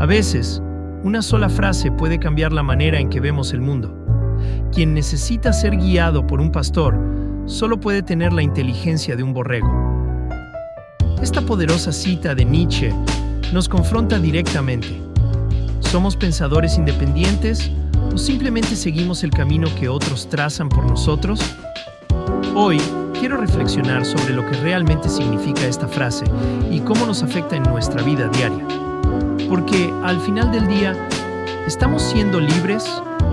A veces, una sola frase puede cambiar la manera en que vemos el mundo. Quien necesita ser guiado por un pastor solo puede tener la inteligencia de un borrego. Esta poderosa cita de Nietzsche nos confronta directamente. ¿Somos pensadores independientes o simplemente seguimos el camino que otros trazan por nosotros? Hoy quiero reflexionar sobre lo que realmente significa esta frase y cómo nos afecta en nuestra vida diaria. Porque al final del día, ¿estamos siendo libres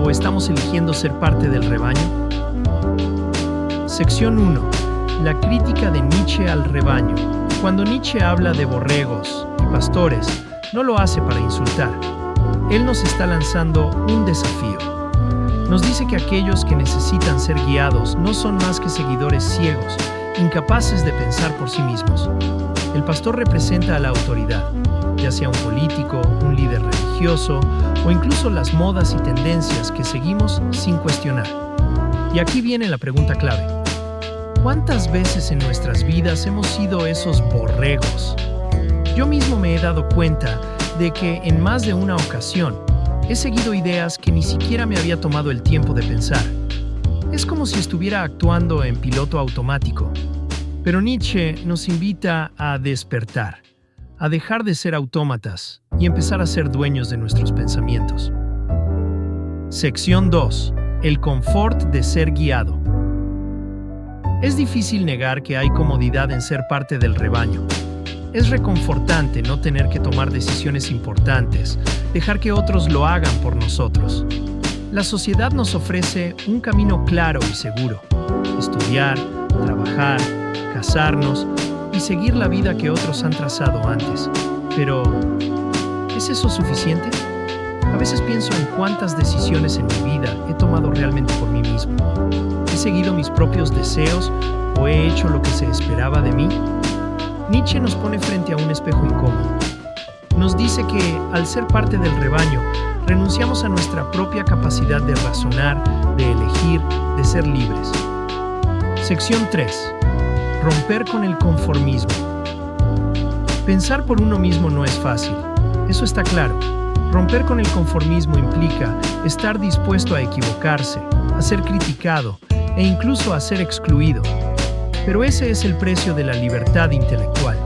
o estamos eligiendo ser parte del rebaño? Sección 1. La crítica de Nietzsche al rebaño. Cuando Nietzsche habla de borregos y pastores, no lo hace para insultar. Él nos está lanzando un desafío. Nos dice que aquellos que necesitan ser guiados no son más que seguidores ciegos, incapaces de pensar por sí mismos. El pastor representa a la autoridad, ya sea un político, un líder religioso o incluso las modas y tendencias que seguimos sin cuestionar. Y aquí viene la pregunta clave. ¿Cuántas veces en nuestras vidas hemos sido esos borregos? Yo mismo me he dado cuenta de que en más de una ocasión he seguido ideas que ni siquiera me había tomado el tiempo de pensar. Es como si estuviera actuando en piloto automático. Pero Nietzsche nos invita a despertar, a dejar de ser autómatas y empezar a ser dueños de nuestros pensamientos. Sección 2. El confort de ser guiado. Es difícil negar que hay comodidad en ser parte del rebaño. Es reconfortante no tener que tomar decisiones importantes, dejar que otros lo hagan por nosotros. La sociedad nos ofrece un camino claro y seguro: estudiar, trabajar, casarnos y seguir la vida que otros han trazado antes. Pero, ¿es eso suficiente? A veces pienso en cuántas decisiones en mi vida he tomado realmente por mí mismo. ¿He seguido mis propios deseos o he hecho lo que se esperaba de mí? Nietzsche nos pone frente a un espejo incómodo. Nos dice que, al ser parte del rebaño, renunciamos a nuestra propia capacidad de razonar, de elegir, de ser libres. Sección 3. Romper con el conformismo. Pensar por uno mismo no es fácil, eso está claro. Romper con el conformismo implica estar dispuesto a equivocarse, a ser criticado e incluso a ser excluido. Pero ese es el precio de la libertad intelectual.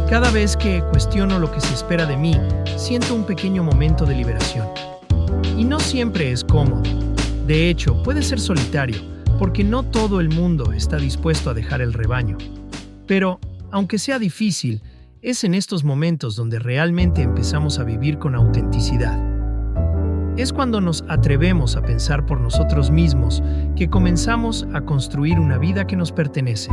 Cada vez que cuestiono lo que se espera de mí, siento un pequeño momento de liberación. Y no siempre es cómodo. De hecho, puede ser solitario, porque no todo el mundo está dispuesto a dejar el rebaño. Pero, aunque sea difícil, es en estos momentos donde realmente empezamos a vivir con autenticidad. Es cuando nos atrevemos a pensar por nosotros mismos que comenzamos a construir una vida que nos pertenece.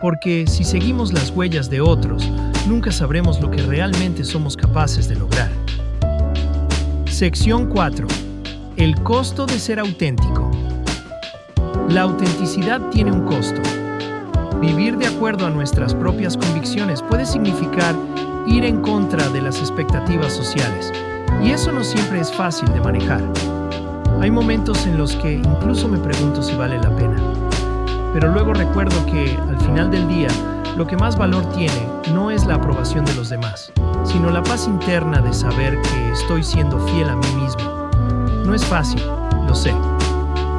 Porque si seguimos las huellas de otros, nunca sabremos lo que realmente somos capaces de lograr. Sección 4. El costo de ser auténtico. La autenticidad tiene un costo. Vivir de acuerdo a nuestras propias convicciones puede significar ir en contra de las expectativas sociales, y eso no siempre es fácil de manejar. Hay momentos en los que incluso me pregunto si vale la pena. Pero luego recuerdo que, al final del día, lo que más valor tiene no es la aprobación de los demás, sino la paz interna de saber que estoy siendo fiel a mí mismo. No es fácil, lo sé,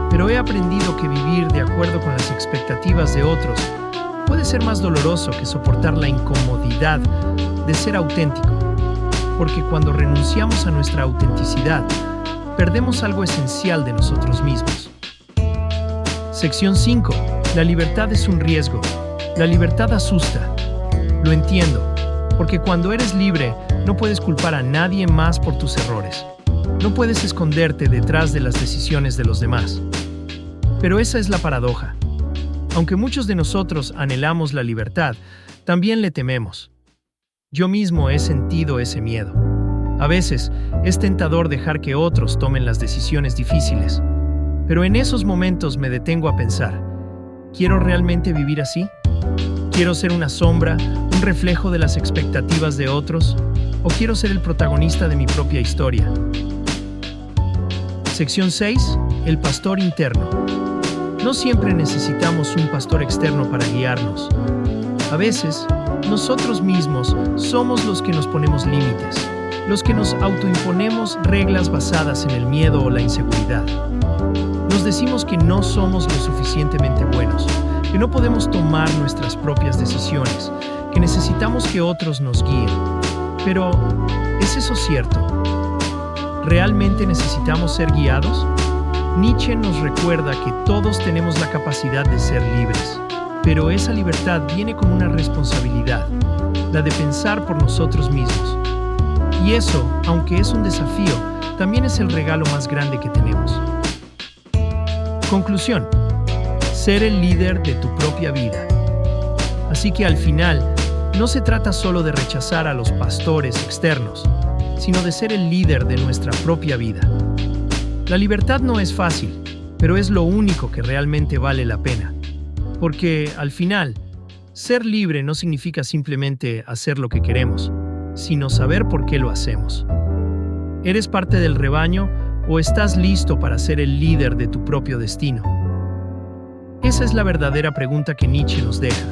pero he aprendido que vivir de acuerdo con las expectativas de otros puede ser más doloroso que soportar la incomodidad de ser auténtico. Porque cuando renunciamos a nuestra autenticidad, perdemos algo esencial de nosotros mismos. Sección 5. La libertad es un riesgo. La libertad asusta. Lo entiendo, porque cuando eres libre, no puedes culpar a nadie más por tus errores. No puedes esconderte detrás de las decisiones de los demás. Pero esa es la paradoja. Aunque muchos de nosotros anhelamos la libertad, también le tememos. Yo mismo he sentido ese miedo. A veces es tentador dejar que otros tomen las decisiones difíciles, pero en esos momentos me detengo a pensar, ¿quiero realmente vivir así? ¿Quiero ser una sombra, un reflejo de las expectativas de otros? ¿O quiero ser el protagonista de mi propia historia? Sección 6. El pastor interno. No siempre necesitamos un pastor externo para guiarnos. A veces, nosotros mismos somos los que nos ponemos límites. los que nos autoimponemos reglas basadas en el miedo o la inseguridad. Nos decimos que no somos lo suficientemente buenos, que no podemos tomar nuestras propias decisiones, que necesitamos que otros nos guíen. Pero, ¿es eso cierto? ¿Realmente necesitamos ser guiados? Nietzsche nos recuerda que todos tenemos la capacidad de ser libres, pero esa libertad viene con una responsabilidad, la de pensar por nosotros mismos. Y eso, aunque es un desafío, también es el regalo más grande que tenemos. Conclusión: ser el líder de tu propia vida. Así que al final, no se trata solo de rechazar a los pastores externos, sino de ser el líder de nuestra propia vida. La libertad no es fácil, pero es lo único que realmente vale la pena. Porque, al final, ser libre no significa simplemente hacer lo que queremos, sino saber por qué lo hacemos. ¿Eres parte del rebaño o estás listo para ser el líder de tu propio destino? Esa es la verdadera pregunta que Nietzsche nos deja.